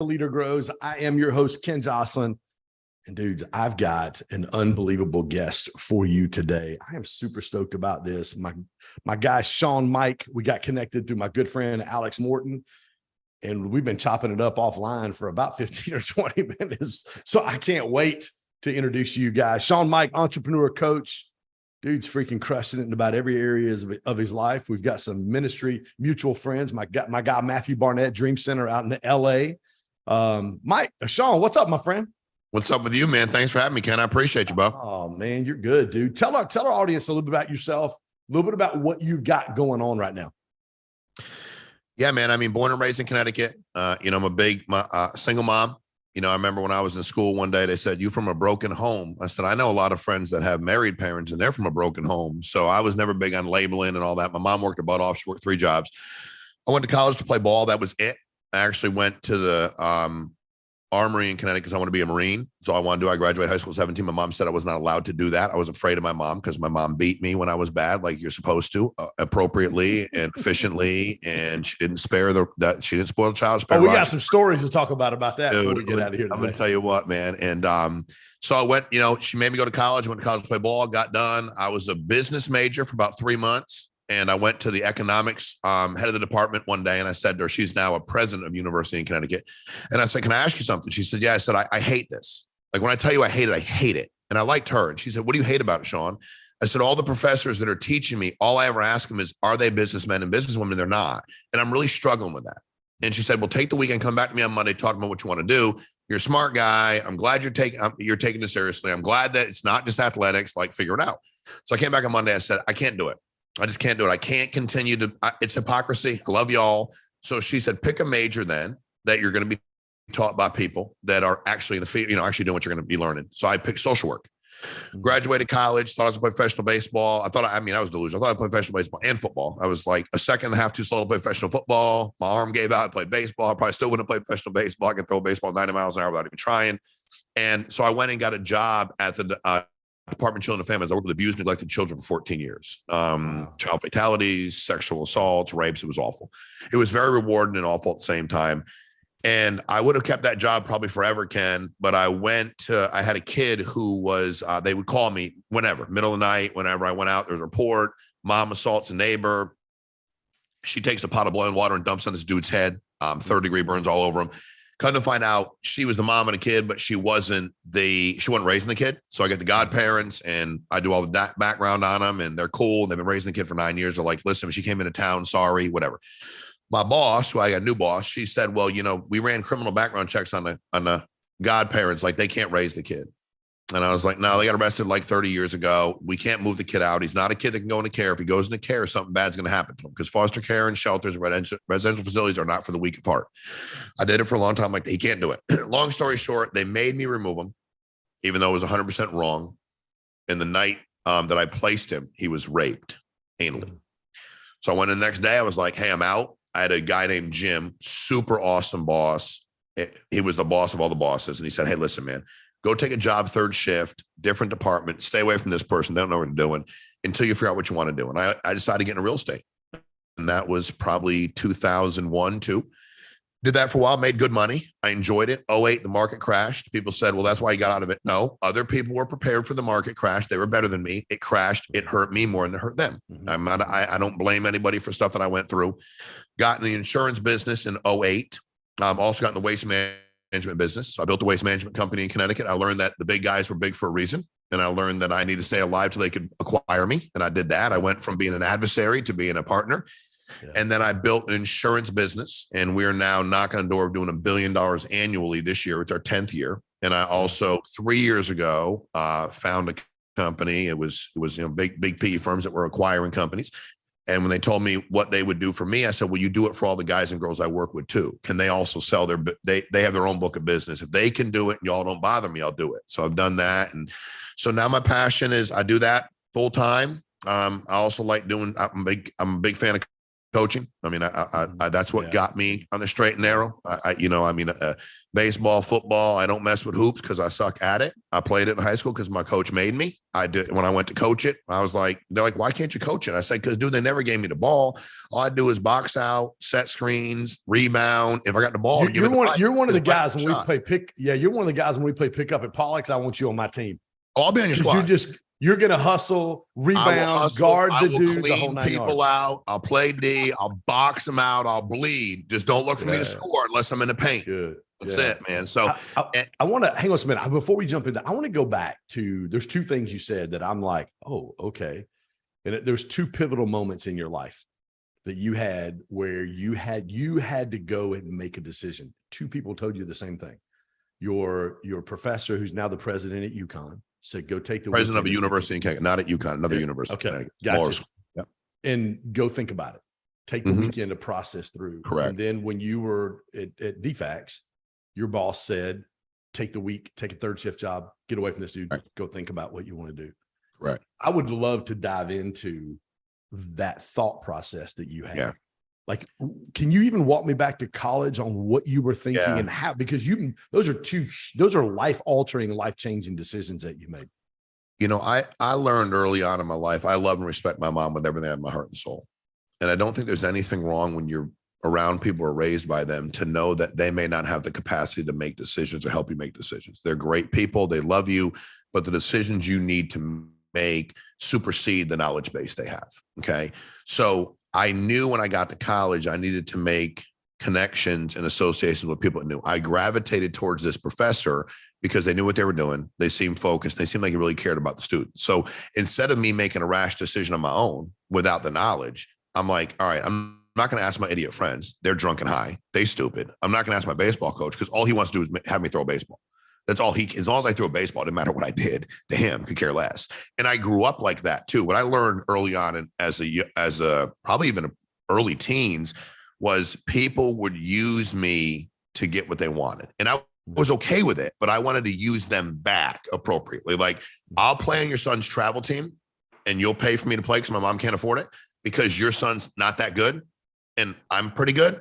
The Leader Grows. I am your host, Ken Joslin. And dudes, I've got an unbelievable guest for you today. I am super stoked about this. My guy, Sean Mike, we got connected through my good friend, Alex Morton. And we've been chopping it up offline for about 15 or 20 minutes. So I can't wait to introduce you guys. Sean Mike, entrepreneur, coach. Dude's freaking crushing it in about every area of his life. We've got some ministry mutual friends. My guy, Matthew Barnett, Dream Center out in LA. Mike, Sean, what's up, my friend? What's up with you, man? Thanks for having me, Ken. I appreciate you, bro. Oh, man, you're good, dude. Tell our audience a little bit about yourself, a little bit about what you've got going on right now. Yeah, man. I mean, born and raised in Connecticut. I'm a big single mom. I remember when I was in school one day, they said, "You from a broken home?" I said, "I know a lot of friends that have married parents and they're from a broken home." So I was never big on labeling and all that. My mom worked her butt off. She worked 3 jobs. I went to college to play ball. That was it. I actually went to the Armory in Connecticut because I want to be a Marine. That's all I want to do. I graduated high school at 17. My mom said I was not allowed to do that. I was afraid of my mom because my mom beat me when I was bad, like you're supposed to, appropriately and efficiently. And she didn't spare she didn't spoil the child. We got some stories to talk about that Dude, before we get out of here today. I'm going to tell you what, man. And so I went, she made me go to college. I went to college to play ball, got done. I was a business major for about 3 months. And I went to the economics head of the department one day, and I said to her, she's now a president of University in Connecticut. And I said, "Can I ask you something?" She said, "Yeah." I said, I hate this. Like when I tell you I hate it. And I liked her. And she said, "What do you hate about it, Sean?" I said, "All the professors that are teaching me, all I ever ask them is, are they businessmen and businesswomen? They're not. And I'm really struggling with that." And she said, "Well, take the weekend, come back to me on Monday, talk about what you want to do. You're a smart guy. I'm glad you're taking this seriously. I'm glad that it's not just athletics, like figure it out." So I came back on Monday. I said, "I can't do it. I just can't do it. I can't continue to, it's hypocrisy. I love y'all." So she said, "Pick a major then that you're going to be taught by people that are actually in the field, actually doing what you're going to be learning." So I picked social work. Graduated college, thought I was going to play professional baseball. I was delusional. I thought I'd play professional baseball and football. I was like a second and a half too slow to play professional football. My arm gave out. I played baseball. I probably still wouldn't have played professional baseball. I could throw a baseball 90 miles an hour without even trying. And so I went and got a job at the Department of Children and Families. I worked with abused, neglected children for 14 years. Child fatalities, sexual assaults, rapes. It was awful. It was very rewarding and awful at the same time. And I would have kept that job probably forever, Ken. But I had a kid who was, they would call me whenever, middle of the night, whenever I went out, there's a report, mom assaults a neighbor. She takes a pot of boiling water and dumps on this dude's head, 3rd-degree burns all over him. Come to find out, she was the mom of the kid, but she wasn't raising the kid. So I get the godparents and I do all the background on them, and they're cool. And they've been raising the kid for 9 years. They're like, "Listen, she came into town, sorry, whatever." My boss, who I got a new boss, she said, "Well, we ran criminal background checks on the godparents, like they can't raise the kid." And I was like, "No, they got arrested like 30 years ago. We can't move the kid out. He's not a kid that can go into care. If he goes into care, something bad's going to happen to him, because foster care and shelters and residential facilities are not for the weak of heart." I did it for a long time. Like, he can't do it. Long story short, they made me remove him, even though it was 100% wrong. In the night that I placed him, he was raped anally. So I went in the next day. I was like, "Hey, I'm out." I had a guy named Jim, super awesome boss. He was the boss of all the bosses. And he said, "Hey, listen, man, go take a job, 3rd shift, different department, stay away from this person. They don't know what they're doing until you figure out what you want to do." And I decided to get into real estate. And that was probably 2001, 2. Did that for a while, made good money. I enjoyed it. 2008, the market crashed. People said, "Well, that's why you got out of it." No, other people were prepared for the market crash. They were better than me. It crashed. It hurt me more than it hurt them. I don't blame anybody for stuff that I went through. Got in the insurance business in 2008. Also got in the waste management business. So I built a waste management company in Connecticut. I learned that the big guys were big for a reason. And I learned that I need to stay alive till they could acquire me. And I did that. I went from being an adversary to being a partner. Yeah. And then I built an insurance business, and we're now knocking on the door of doing $1 billion annually this year. It's our 10th year. And I also 3 years ago found a company. It was big PE firms that were acquiring companies. And when they told me what they would do for me, I said, "Well, you do it for all the guys and girls I work with too. Can they also sell they have their own book of business? If they can do it and y'all don't bother me, I'll do it." So I've done that. And so now my passion is I do that full time. I also like I'm a big fan of coaching. I mean, I that's what got me on the straight and narrow. Baseball, football, I don't mess with hoops because I suck at it. I played it in high school because my coach made me. I did when I went to coach it. I was like, they're like, why can't you coach it? I said, because dude, they never gave me the ball. All I do is box out, set screens, rebound. If I got the ball, you're one of the guys when we play pick. Yeah, you're one of the guys when we play pickup at Pollock's. I want you on my team. Oh, I'll be on your squad. You're going to hustle, rebound, guard the dude, the whole 9 yards. People out. I'll play D. I'll box them out. I'll bleed. Just don't look for me to score unless I'm in the paint. Good. That's it, man. So I want to hang on a minute before we jump into. I want to go back to. There's 2 things you said that I'm like, oh, okay. And there's 2 pivotal moments in your life that you had where you had to go and make a decision. 2 people told you the same thing. Your professor, who's now the president at UConn, said, go take the president of a university in Connecticut, not at UConn, another university. Okay. Gotcha. Yep. And go think about it. Take the weekend to process through. Correct. And then when you were at DFAX, your boss said, take the week, take a 3rd shift job, get away from this dude, go think about what you want to do. Right. I would love to dive into that thought process that you had. Yeah. Like, can you even walk me back to college on what you were thinking and how, because those are life-altering, life-changing decisions that you made. You know, I learned early on in my life, I love and respect my mom with everything I have in my heart and soul. And I don't think there's anything wrong when you're around people or raised by them to know that they may not have the capacity to make decisions or help you make decisions. They're great people. They love you, but the decisions you need to make supersede the knowledge base they have. Okay. So I knew when I got to college, I needed to make connections and associations with people that knew. I gravitated towards this professor because they knew what they were doing. They seemed focused. They seemed like they really cared about the students. So instead of me making a rash decision on my own without the knowledge, I'm like, all right, I'm not going to ask my idiot friends. They're drunk and high. They stupid. I'm not going to ask my baseball coach because all he wants to do is have me throw a baseball. That's all as long as I threw a baseball, it didn't matter what I did to him, could care less. And I grew up like that too. What I learned early on and as a probably even early teens was people would use me to get what they wanted. And I was okay with it, but I wanted to use them back appropriately. Like, I'll play on your son's travel team and you'll pay for me to play because my mom can't afford it because your son's not that good and I'm pretty good.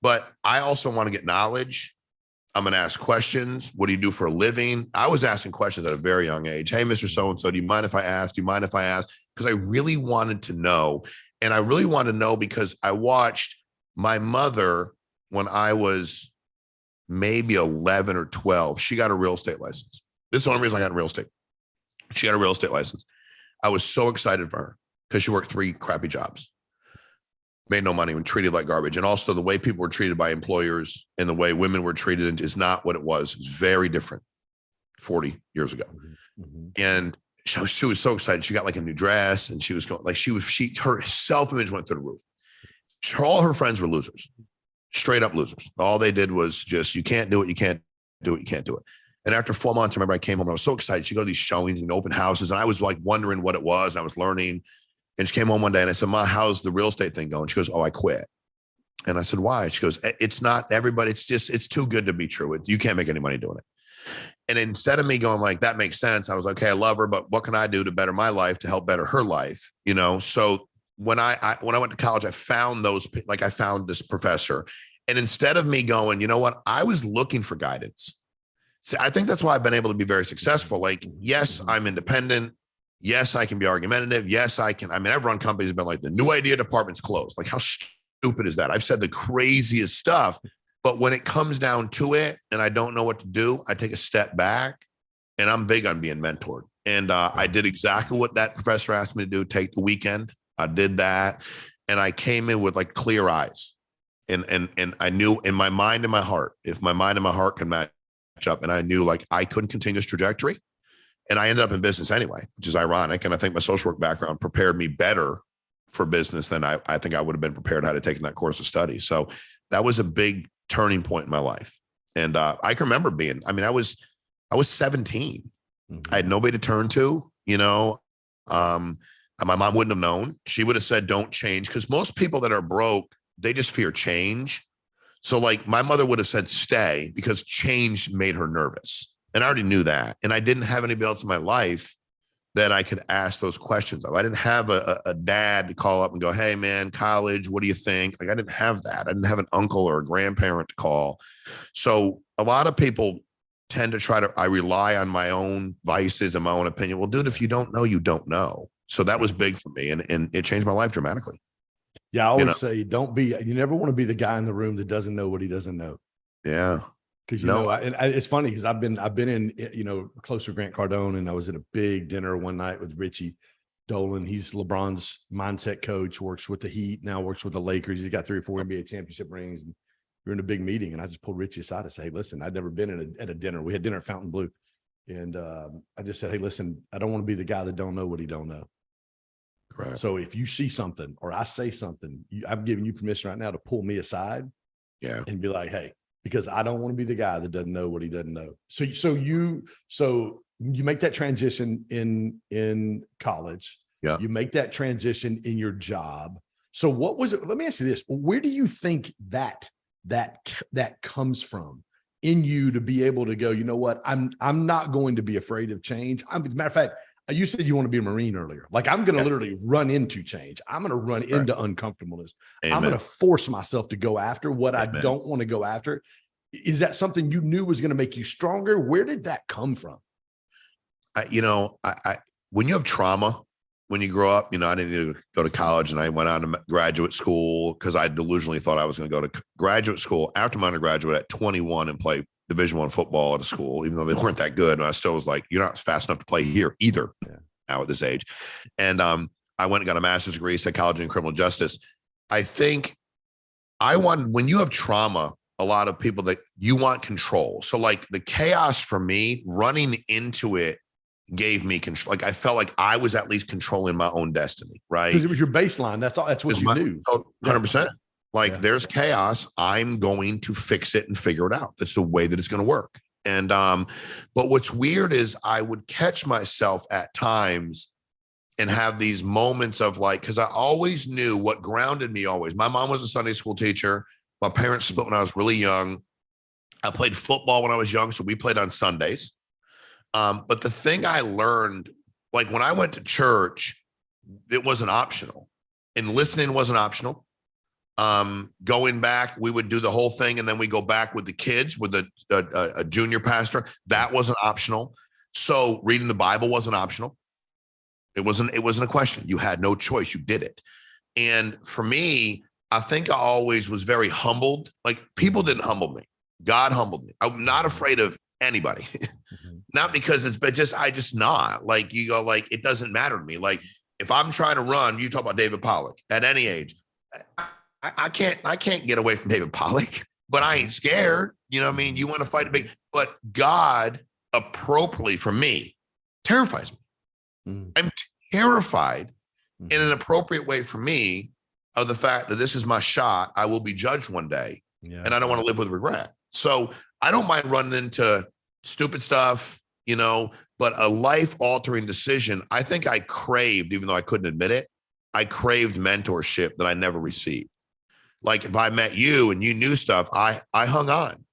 But I also want to get knowledge. I'm going to ask questions. What do you do for a living? I was asking questions at a very young age. Hey, Mr. So-and-so, do you mind if I ask? Do you mind if I ask? Because I really wanted to know. And I really wanted to know because I watched my mother when I was maybe 11 or 12. She got a real estate license. This is the only reason I got a real estate. She got a real estate license. I was so excited for her because she worked 3 crappy jobs. Made no money and treated like garbage. And also the way people were treated by employers and the way women were treated is not what it was. It's very different 40 years ago. Mm-hmm. And she was so excited. She got like a new dress and she was going like, her self-image went through the roof. All her friends were losers, straight up losers. All they did was just, you can't do it. You can't do it. You can't do it. And after 4 months, I remember I came home and I was so excited. She'd go to these showings and open houses. And I was like wondering what it was. I was learning. And she came home one day and I said, Ma, how's the real estate thing going? She goes, oh, I quit. And I said, why? She goes, it's not everybody. It's too good to be true. You can't make any money doing it. And instead of me going like, that makes sense. I was like, okay, I love her, but what can I do to better my life, to help better her life? You know? So when I went to college, I found this professor. And instead of me going, you know what? I was looking for guidance. See, I think that's why I've been able to be very successful. Like, yes, I'm independent. Yes, I can be argumentative. Yes, I can. I mean, I've run companies have been like, the new idea department's closed. Like, how stupid is that? I've said the craziest stuff, but when it comes down to it and I don't know what to do, I take a step back and I'm big on being mentored. And I did exactly what that professor asked me to do, take the weekend. I did that. And I came in with like clear eyes. And I knew in my mind and my heart, if my mind and my heart can match up, and I knew like I couldn't continue this trajectory. And I ended up in business anyway, which is ironic. And I think my social work background prepared me better for business than I think I would have been prepared had I taken that course of study. So that was a big turning point in my life. And I can remember I was 17. Mm-hmm. I had nobody to turn to, you know. My mom wouldn't have known. She would have said, don't change. Because most people that are broke, they just fear change. So like my mother would have said, stay, because change made her nervous. And I already knew that. And I didn't have anybody else in my life that I could ask those questions. I didn't have a dad to call up and go, hey man, college, what do you think? Like I didn't have that. I didn't have an uncle or a grandparent to call. So a lot of people tend to I rely on my own vices and my own opinion. Well, dude, if you don't know, you don't know. So that was big for me, and it changed my life dramatically. Yeah, I always say, you never want to be the guy in the room that doesn't know what he doesn't know. Yeah. Because it's funny because I've been in close with Grant Cardone, and I was at a big dinner one night with Richie Dolan. He's LeBron's mindset coach, works with the Heat, now works with the Lakers. He's got 3 or 4 NBA championship rings, and we're in a big meeting. And I just pulled Richie aside and say, "Hey, listen, I'd never been at a dinner. We had dinner at Fontainebleau, and I just said, hey, listen, I don't want to be the guy that don't know what he don't know. Right. So if you see something or I say something, I'm giving you permission right now to pull me aside, and be like, hey." Because I don't want to be the guy that doesn't know what he doesn't know. So you make that transition in college. Yeah. You make that transition in your job. So what was it? Let me ask you this. Where do you think that comes from in you to be able to go, you know what? I'm not going to be afraid of change. As a matter of fact, you said you want to be a Marine earlier. Like I'm going to literally run into change. I'm going to run into uncomfortableness. Amen. I'm going to force myself to go after what I don't want to go after. Is that something you knew was going to make you stronger? Where did that come from? When you have trauma, when you grow up, I didn't need to go to college, and I went on to graduate school because I delusionally thought I was going to go to graduate school after my undergraduate at 21 and play Division I football at a school, even though they weren't that good. And I still was like, you're not fast enough to play here either now at this age. And I went and got a master's degree, psychology and criminal justice. I think when you have trauma, a lot of people that you want control. So like the chaos for me, running into it gave me control. Like I felt like I was at least controlling my own destiny, right? Because it was your baseline. That's all. That's what you knew. 100%. There's chaos. I'm going to fix it and figure it out. That's the way that it's going to work. And, but what's weird is I would catch myself at times and have these moments of because I always knew what grounded me always. My mom was a Sunday school teacher. My parents split when I was really young. I played football when I was young, so we played on Sundays. But the thing I learned, when I went to church, it wasn't optional. And listening wasn't optional. Going back, we would do the whole thing, and then we go back with the kids with a junior pastor. That wasn't optional. So reading the Bible wasn't optional. It wasn't a question. You had no choice. You did it. And for me, I think I always was very humbled. People didn't humble me. God humbled me. I'm not afraid of anybody. Not because I just not. You go, it doesn't matter to me. If I'm trying to run, you talk about David Pollock at any age. I can't get away from David Pollock, but I ain't scared. You know what I mean? You want to fight big, but God appropriately for me terrifies me. I'm terrified in an appropriate way for me of the fact that this is my shot. I will be judged one day, and I don't want to live with regret. So I don't mind running into stupid stuff, but a life-altering decision. I think I craved, even though I couldn't admit it, I craved mentorship that I never received. If I met you and you knew stuff, I hung on.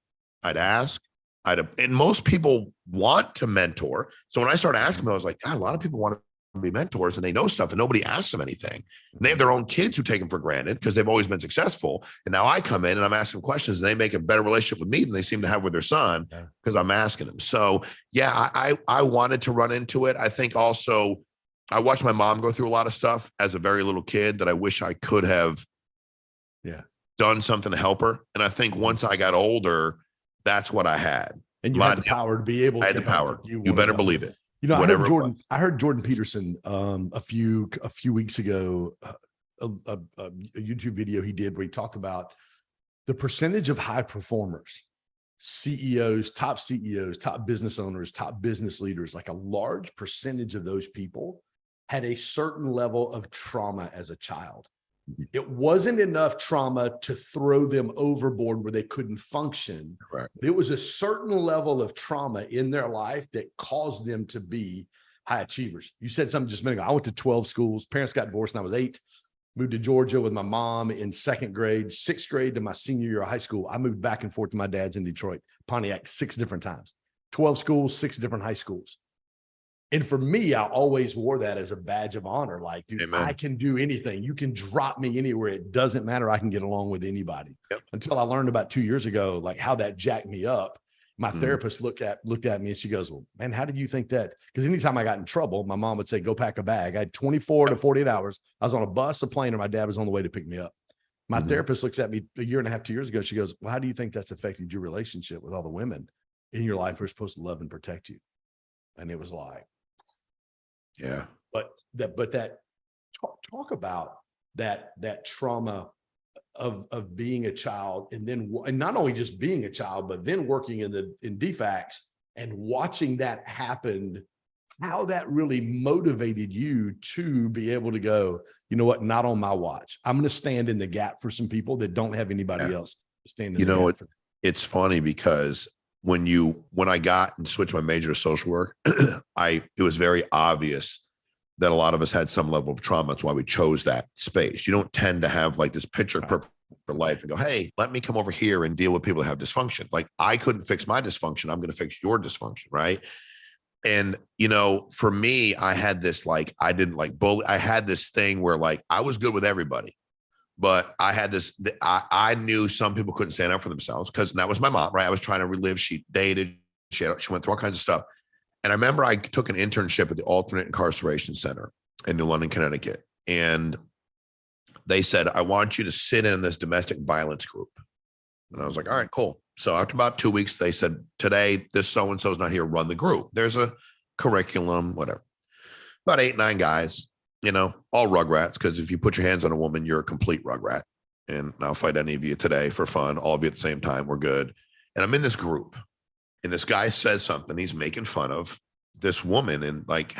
I'd ask. And most people want to mentor. So when I started asking them, I was like, God, a lot of people want to be mentors and they know stuff and nobody asks them anything. And they have their own kids who take them for granted because they've always been successful. And now I come in and I'm asking questions and they make a better relationship with me than they seem to have with their son because I'm asking them. So yeah, I wanted to run into it. I think also I watched my mom go through a lot of stuff as a very little kid that I wish I could have done something to help her. And I think once I got older, that's what I had. And you had the power to be able to. I had the power. You better believe it. I heard Jordan Peterson a few weeks ago, a YouTube video he did where he talked about the percentage of high performers, CEOs, top business owners, top business leaders. A large percentage of those people had a certain level of trauma as a child. It wasn't enough trauma to throw them overboard where they couldn't function. Right. It was a certain level of trauma in their life that caused them to be high achievers. You said something just a minute ago. I went to 12 schools. Parents got divorced when I was 8. Moved to Georgia with my mom in 2nd grade, 6th grade to my senior year of high school. I moved back and forth to my dad's in Detroit, Pontiac, 6 different times. 12 schools, 6 different high schools. And for me, I always wore that as a badge of honor. Like, dude, Amen. I can do anything. You can drop me anywhere. It doesn't matter. I can get along with anybody. Yep. Until I learned about 2 years ago, like how that jacked me up. My therapist looked at me and she goes, well, man, how did you think that? Because anytime I got in trouble, my mom would say, go pack a bag. I had 24 to 48 hours. I was on a bus, a plane, or my dad was on the way to pick me up. My therapist looks at me a year and a half, 2 years ago. She goes, well, how do you think that's affected your relationship with all the women in your life who are supposed to love and protect you? And it was like, yeah. But talk about that trauma of being a child, and not only just being a child, but then working in DFACS and watching that happen, how that really motivated you to be able to go, you know what, not on my watch. I'm going to stand in the gap for some people that don't have anybody else to stand in the gap for. It's funny because when I got and switched my major to social work, it was very obvious that a lot of us had some level of trauma. That's why we chose that space. You don't tend to have like this picture perfect for life and go, hey, let me come over here and deal with people that have dysfunction. Like, I couldn't fix my dysfunction. I'm going to fix your dysfunction. Right. And, for me, I had this, like, I didn't like bully. I had this thing where, like, I was good with everybody, but I had this, I knew some people couldn't stand up for themselves, because that was my mom, right? I was trying to relive. She dated, she went through all kinds of stuff. And I remember I took an internship at the Alternate Incarceration Center in New London, Connecticut. And they said, I want you to sit in this domestic violence group. And I was like, all right, cool. So after about 2 weeks, they said, today, this so-and-so is not here, run the group. There's a curriculum, whatever. About 8, 9 guys, all rugrats, because if you put your hands on a woman, you're a complete rugrat. And I'll fight any of you today for fun, all of you at the same time. We're good. And I'm in this group. And this guy says something, he's making fun of this woman and like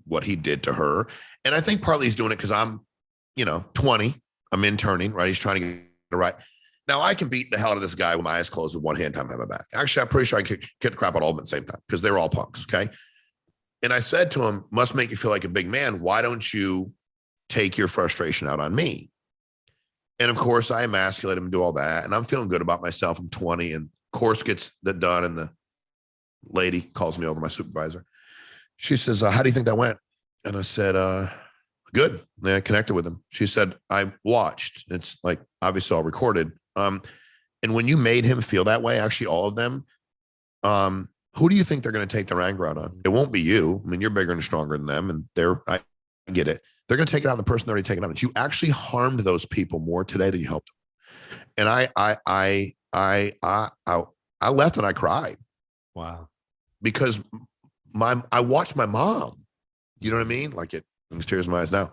what he did to her. And I think partly he's doing it because I'm, 20, I'm interning, right? He's trying to get it right. Now I can beat the hell out of this guy with my eyes closed with one hand time behind my back. Actually, I'm pretty sure I could kick the crap out of all of them at the same time, because they're all punks. Okay. And I said to him, must make you feel like a big man. Why don't you take your frustration out on me? And of course I emasculate him and do all that. And I'm feeling good about myself. I'm 20, and course gets that done, and the lady calls me over, my supervisor. She says, how do you think that went? And I said, good. And I connected with him. She said, I watched. It's like obviously all recorded. And when you made him feel that way, actually all of them, who do you think they're going to take their anger out on? It won't be you. I mean, you're bigger and stronger than them, and I get it. They're going to take it out on the person they're already taking it out. You actually harmed those people more today than you helped them. And I left and I cried. Wow. Because I watched my mom, you know what I mean? Like, it brings tears in my eyes now.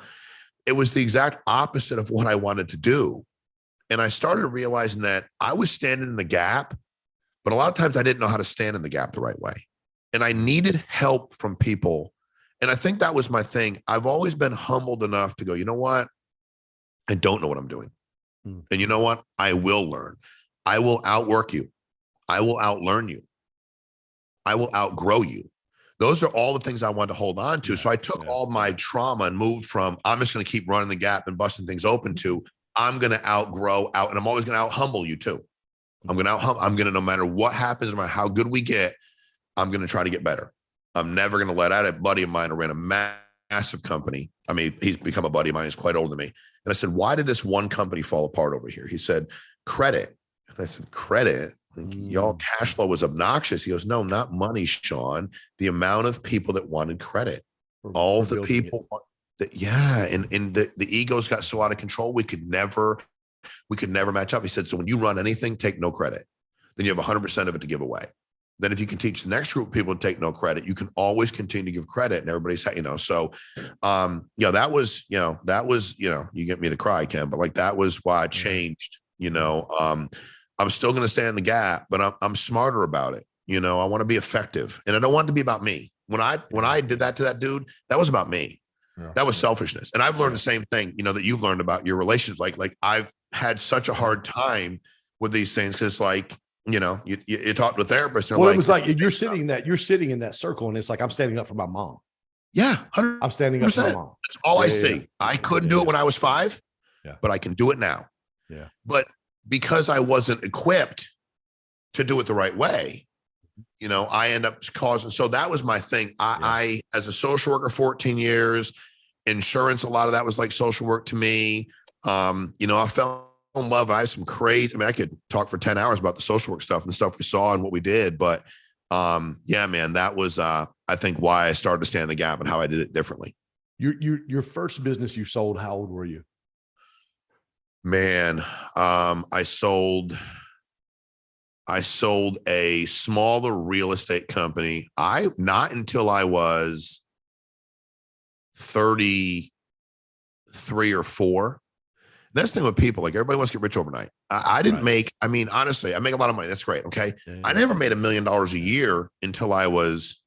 It was the exact opposite of what I wanted to do. And I started realizing that I was standing in the gap, but a lot of times I didn't know how to stand in the gap the right way. And I needed help from people. And I think that was my thing. I've always been humbled enough to go, you know what? I don't know what I'm doing. And you know what? I will learn. I will outwork you. I will outlearn you. I will outgrow you. Those are all the things I wanted to hold on to. So I took all my trauma and moved from, I'm just going to keep running the gap and busting things open, to I'm going to outgrow out. And I'm always going to out humble you too. I'm going to, no matter what happens, no matter how good we get, I'm going to try to get better. I'm never going to let out. A buddy of mine who ran a massive company. I mean, he's become a buddy of mine. He's quite older than me. And I said, why did this one company fall apart over here? He said, credit. And I said, credit? Y'all cash flow was obnoxious. He goes, no, not money, Sean. The amount of people that wanted credit. All of the people that, and the egos got so out of control, we could never match up. He said, so when you run anything, take no credit. Then you have 100% of it to give away. Then if you can teach the next group of people to take no credit, you can always continue to give credit, and everybody's, so, that was, you get me to cry, Ken, but like, that was why I changed, I'm still going to stay in the gap, but I'm smarter about it. I want to be effective, and I don't want it to be about me. When I did that to that dude, that was about me. That was selfishness. And I've learned the same thing, that you've learned about your relationships. Like I've had such a hard time with these things. Cause like, you talk to a therapist. And it was like, you're sitting in that circle, and it's like, I'm standing up for my mom. Yeah. 100%. I'm standing up for my mom. That's all I see. Yeah. I couldn't do it when I was 5, but I can do it now. Yeah. But because I wasn't equipped to do it the right way, I end up causing. So that was my thing. I as a social worker, 14 years, insurance, a lot of that was like social work to me. I fell in love. I have some crazy, I could talk for 10 hours about the social work stuff and the stuff we saw and what we did. But yeah, man, that was, I think why I started to stand the gap and how I did it differently. Your first business you sold, how old were you? Man, I sold a smaller real estate company. Not until I was 33 or 4. That's the thing with people. Like, everybody wants to get rich overnight. I didn't make, honestly, I make a lot of money. That's great. Okay. Yeah. I never made $1 million a year until I was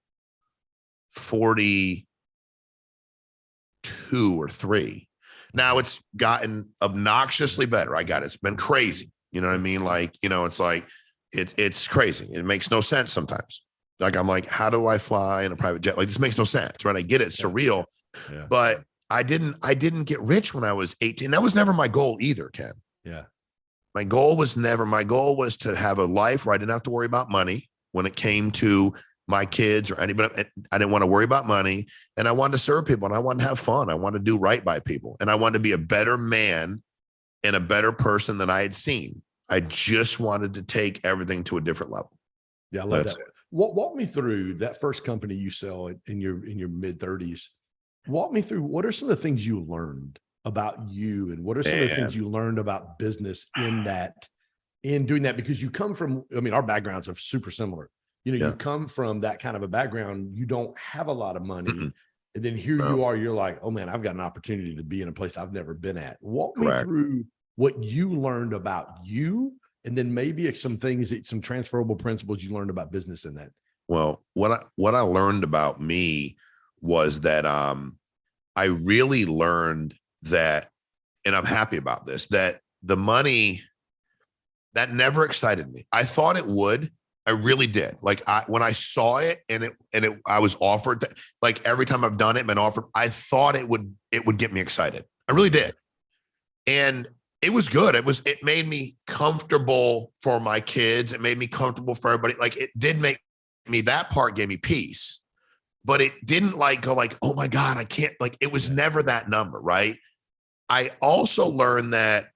42 or 3. Now it's gotten obnoxiously better. It's been crazy. You know what I mean? Like, it's like, it's crazy. It makes no sense sometimes. Like, I'm like, how do I fly in a private jet? Like, this makes no sense, right? I get it. It's surreal. Yeah. But I didn't get rich when I was 18. That was never my goal either, Ken. Yeah. My goal was to have a life where I didn't have to worry about money when it came to my kids or anybody. I didn't want to worry about money, and I wanted to serve people, and I wanted to have fun. I wanted to do right by people, and I wanted to be a better man and a better person than I had seen. I just wanted to take everything to a different level. Yeah, I love that. Walk me through that first company you sell in your mid 30s. Walk me through, what are some of the things you learned about you, and what are some of the things you learned about business in doing that? Because you come from, our backgrounds are super similar. You come from that kind of a background. You don't have a lot of money. Mm-hmm. And then here you are, you're like, oh man, I've got an opportunity to be in a place I've never been at. Walk me through what you learned about you, and then maybe some transferable principles you learned about business in that. Well, what I learned about me was that I really learned that, and I'm happy about this, that the money, that never excited me. I thought it would. I really did. Like, when I saw it and I was offered that, like, every time I've done it, been offered, I thought it would get me excited. I really did. And it was good. It made me comfortable for my kids. It made me comfortable for everybody. Like, it did make me, that part gave me peace, but it didn't go like, oh my God, I can't, like, it was never that number. Right. I also learned that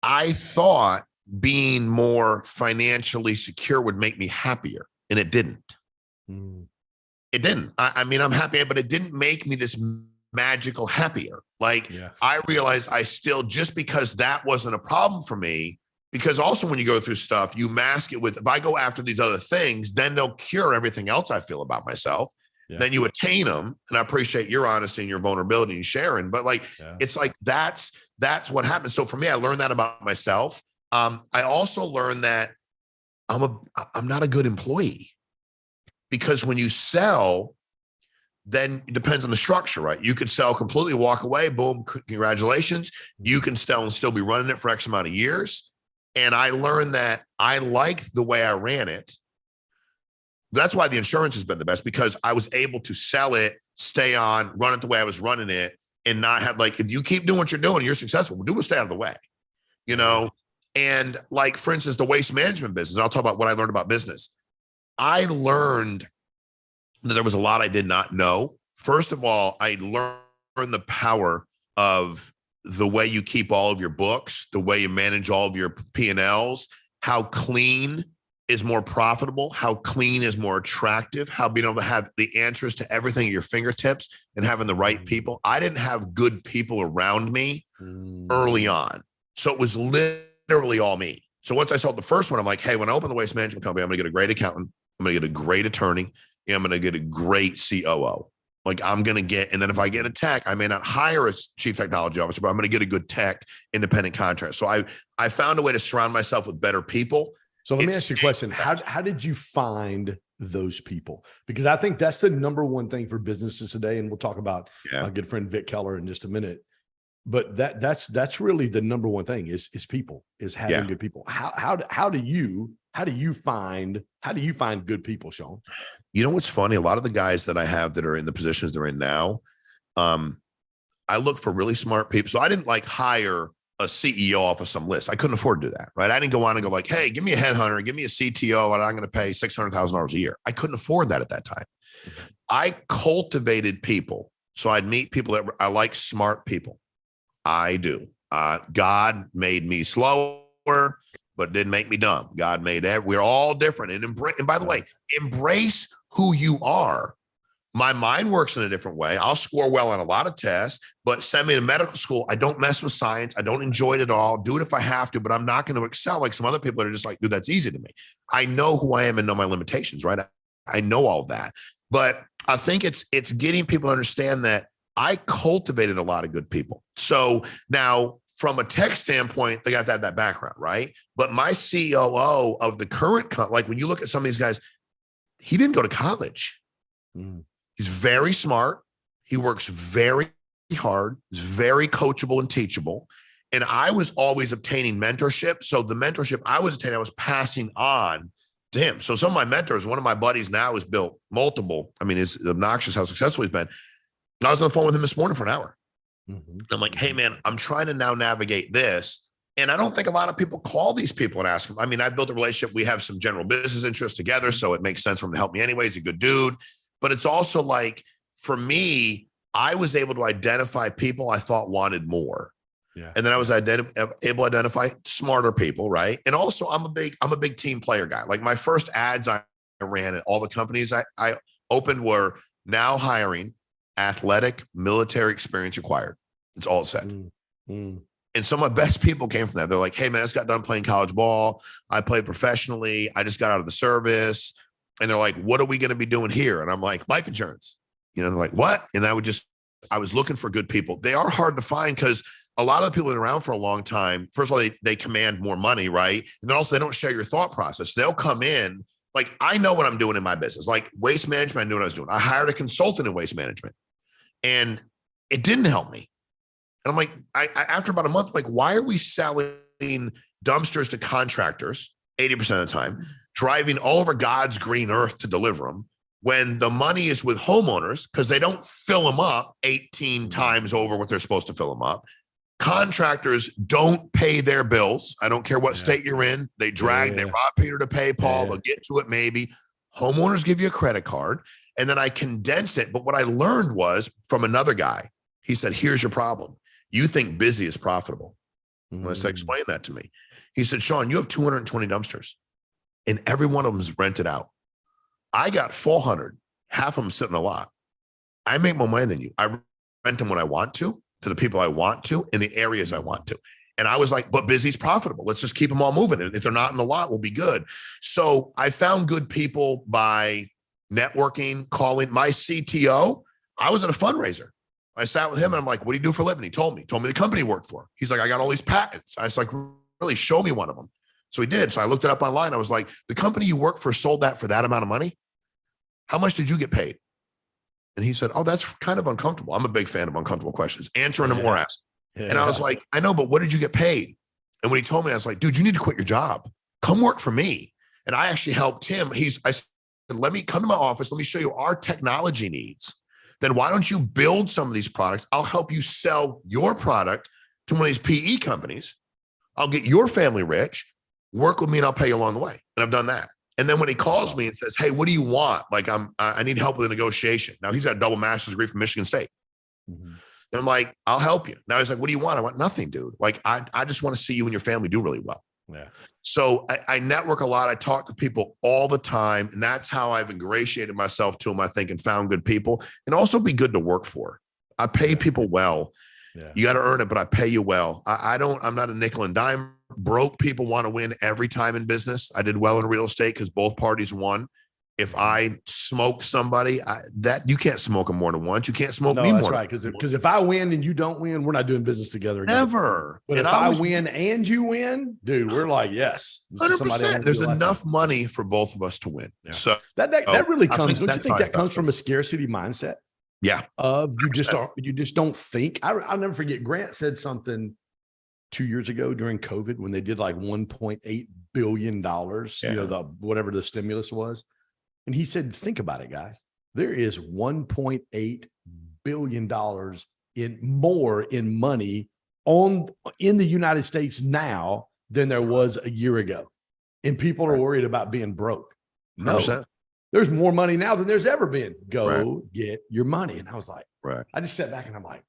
I thought being more financially secure would make me happier, and it didn't. It didn't. I'm happy, but it didn't make me this magical happier. Like, I realized I still, just because that wasn't a problem for me, because also when you go through stuff, you mask it with, if I go after these other things, then they'll cure everything else I feel about myself. Then you attain them. And I appreciate your honesty and your vulnerability and sharing, but it's like, that's what happens. So for me, I learned that about myself. I also learned that I'm not a good employee, because when you sell, then it depends on the structure, right? You could sell completely, walk away, boom, congratulations. You can sell and still be running it for X amount of years. And I learned that I liked the way I ran it. That's why the insurance has been the best, because I was able to sell it, stay on, run it the way I was running it, and not have, like, if you keep doing what you're doing, you're successful. Do stay out of the way, And like, for instance, the waste management business, I'll talk about what I learned about business. I learned that there was a lot I did not know. First of all, I learned the power of the way you keep all of your books, the way you manage all of your P&Ls, how clean is more profitable, how clean is more attractive, how being able to have the answers to everything at your fingertips and having the right people. I didn't have good people around me early on. So it was literally all me. So once I sold the first one, I'm like, hey, when I open the waste management company, I'm going to get a great accountant. I'm going to get a great attorney. And I'm going to get a great COO. Like, I'm going to get, and then if I get a tech, I may not hire a chief technology officer, but I'm going to get a good tech independent contractor. So I found a way to surround myself with better people. So let me ask you a question. How did you find those people? Because I think that's the number one thing for businesses today. And we'll talk about my good friend Vic Keller in just a minute. But that's really the number one thing is people, is having good people. How do you find good people, Sean? You know what's funny? A lot of the guys that I have that are in the positions they're in now, I look for really smart people. So I didn't hire a CEO off of some list. I couldn't afford to do that, right? I didn't go on and go like, hey, give me a headhunter, give me a CTO, and I'm going to pay $600,000 a year. I couldn't afford that at that time. I cultivated people. So I'd meet people that I like smart people. I do. God made me slower, but didn't make me dumb. God made we're all different. And by the way, embrace who you are. My mind works in a different way. I'll score well on a lot of tests, but send me to medical school. I don't mess with science. I don't enjoy it at all. Do it if I have to, but I'm not going to excel like some other people that are just like, dude, that's easy to me. I know who I am and know my limitations, right? I know all of that. But I think it's getting people to understand that I cultivated a lot of good people. So now from a tech standpoint, they got to have that background, right? But my COO of the current, like when you look at some of these guys, he didn't go to college. He's very smart. He works very hard. He's very coachable and teachable. And I was always obtaining mentorship. So the mentorship I was obtaining, I was passing on to him. So some of my mentors, one of my buddies now has built multiple. I mean, it's obnoxious how successful he's been. I was on the phone with him this morning for an hour. I'm like, hey, man, I'm trying to now navigate this. And I don't think a lot of people call these people and ask them. I mean, I built a relationship. We have some general business interests together. So it makes sense for him to help me anyway. He's a good dude. But it's also like, for me, I was able to identify people I thought wanted more. Yeah. And then I was able to identify smarter people, right? And also, I'm a big team player guy. Like my first ads I ran at all the companies I opened were now hiring athletic military experience required. It's all it said. And some of my best people came from that. They're like, hey, man, I just got done playing college ball. I played professionally. I just got out of the service. And they're like, what are we going to be doing here? And I'm like, life insurance. They're like, what? And I was looking for good people. They are hard to find because a lot of the people that are around for a long time, first of all, they command more money, right? And then also they don't share your thought process. They'll come in, like, I know what I'm doing in my business. Like waste management, I knew what I was doing. I hired a consultant in waste management and it didn't help me. And I'm like, after about a month, I'm like, why are we selling dumpsters to contractors 80% of the time, driving all over God's green earth to deliver them, when the money is with homeowners because they don't fill them up 18 times over what they're supposed to fill them up. Contractors don't pay their bills. I don't care what state you're in. They drag, they rob Peter to pay Paul. They'll get to it maybe. Homeowners give you a credit card. And then I condensed it. But what I learned was from another guy, he said, here's your problem. You think busy is profitable. When I said, explain that to me. He said, Sean, you have 220 dumpsters and every one of them is rented out. I got 400, half of them sitting in a lot. I make more money than you. I rent them when I want to the people I want to, in the areas I want to. And I was like, but busy's profitable. Let's just keep them all moving. And if they're not in the lot, we'll be good. So I found good people by networking, calling. My CTO, I was at a fundraiser. I sat with him and I'm like, what do you do for a living? He told me the company he worked for. He's like, I got all these patents. I was like, really, show me one of them. So he did. So I looked it up online. I was like, the company you work for sold that for that amount of money? How much did you get paid? And he said, oh, that's kind of uncomfortable. I'm a big fan of uncomfortable questions, answering them or asking. And I was like, I know, but what did you get paid? And when he told me, I was like, dude, you need to quit your job. Come work for me. And I actually helped him. I said, let me come to my office. Let me show you our technology needs. Then why don't you build some of these products? I'll help you sell your product to one of these PE companies. I'll get your family rich. Work with me and I'll pay you along the way. And I've done that. And then when he calls me and says, hey, what do you want? Like, I need help with a negotiation. Now he's got a double master's degree from Michigan State. And I'm like, I'll help you. Now he's like, what do you want? I want nothing, dude. Like, I just want to see you and your family do really well. Yeah. So I network a lot. I talk to people all the time. And that's how I've ingratiated myself to them, I think, and found good people and also be good to work for. I pay people well. Yeah. You got to earn it, but I pay you well. I'm not a nickel and dime. Broke people want to win every time in business. I did well in real estate because both parties won. If I smoke somebody, that you can't smoke them more than once. You can't smoke me more. That's right. Because if I win and you don't win, we're not doing business together again. Never. But if I win and you win, dude, we're like, yes. 100%. There's enough money for both of us to win. Yeah. So that really comes. Don't you think that comes from a scarcity mindset? Yeah. Of you just don't think. I'll never forget. Grant said something 2 years ago during COVID when they did like $1.8 billion, whatever the stimulus was. And he said, think about it, guys. There is $1.8 billion in money in the United States now than there was a year ago. And people are worried about being broke. No, 100%. there's more money now than there's ever been. Go Right. get your money. And I was like, Right. I just sat back and I'm like,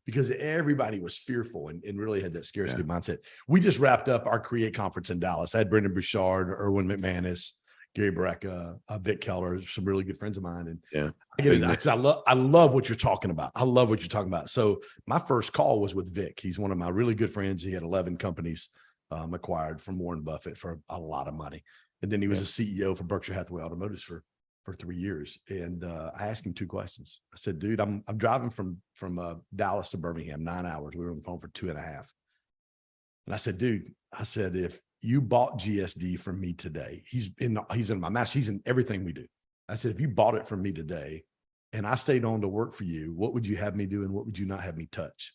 because everybody was fearful and really had that scarcity mindset. We just wrapped up our Create conference in Dallas. I had Brendan Bouchard, Erwin McManus, Gary Barreca, Vic Keller, some really good friends of mine. And I get it because I love what you're talking about. I love what you're talking about. So my first call was with Vic. He's one of my really good friends. He had 11 companies acquired from Warren Buffett for a lot of money. And then he was a CEO for Berkshire Hathaway Automotive for 3 years. And I asked him 2 questions. I said, dude, I'm driving from Dallas to Birmingham, 9 hours. We were on the phone for 2.5. And I said, dude, if you bought GSD from me today, he's in my master, he's in everything we do. I said, if you bought it from me today and I stayed on to work for you, what would you have me do? And what would you not have me touch?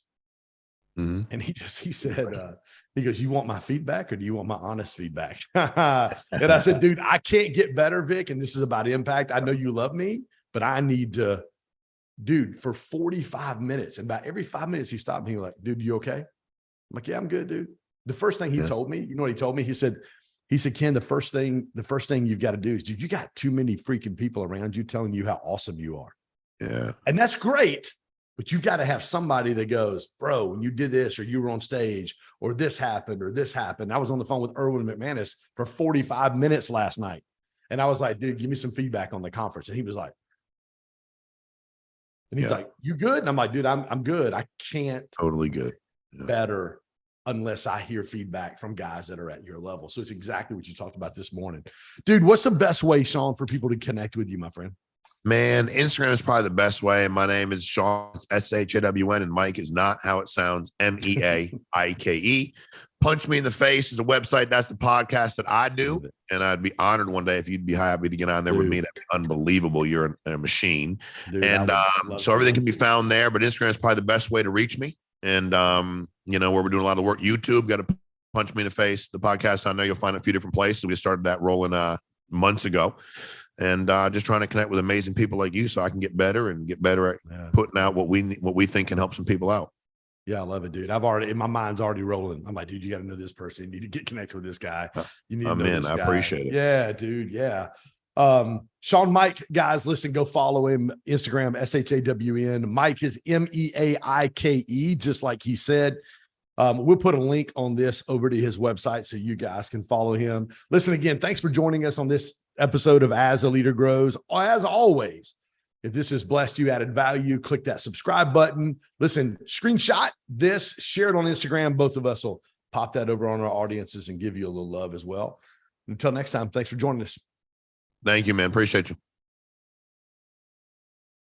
Mm-hmm. And he said, he goes, you want my feedback or do you want my honest feedback? And I said, dude, I can't get better, Vic. And this is about impact. I know you love me, but I need to, dude, for 45 minutes. And about every 5 minutes he stopped me. He was like, dude, you okay? I'm like, yeah, I'm good, dude. The first thing he told me, you know what he told me? He said, Ken, the first thing you've got to do is, dude, you got too many freaking people around you telling you how awesome you are. Yeah. And that's great. But you've got to have somebody that goes, bro, when you did this, or you were on stage, or this happened, or this happened. I was on the phone with Erwin McManus for 45 minutes last night. And I was like, dude, give me some feedback on the conference. And he was like, he's like, you good? And I'm like, dude, I'm good. I can't totally good. Better unless I hear feedback from guys that are at your level. So it's exactly what you talked about this morning. Dude, what's the best way, Sean, for people to connect with you, my friend? Man, Instagram is probably the best way. And my name is Sean, SHAWN, and Mike is not how it sounds, MEAIKE. Punch Me in the Face is a website. That's the podcast that I do. And I'd be honored one day if you'd be happy to get on there with me. That'd be unbelievable. You're a machine. Dude, and so everything can be found there. But Instagram is probably the best way to reach me. And, where we're doing a lot of work. YouTube, got to Punch Me in the Face. The podcast, I know you'll find a few different places. We started that rolling months ago. And just trying to connect with amazing people like you so I can get better at putting out what we think can help some people out. Yeah, I love it, dude. My mind's already rolling. I'm like, dude, you got to know this person. You need to get connected with this guy. You need to know this guy. I appreciate it. Yeah, dude. Yeah. Sean Mike, guys, listen, go follow him. Instagram, SHAWN. Mike is MEAIKE, just like he said. We'll put a link on this over to his website so you guys can follow him. Listen, again, thanks for joining us on this episode of As a Leader Grows. As always, if this has blessed you, added value, click that subscribe button. Listen, screenshot this, share it on Instagram. Both of us will pop that over on our audiences and give you a little love as well. Until next time, thanks for joining us. Thank you, man. Appreciate you.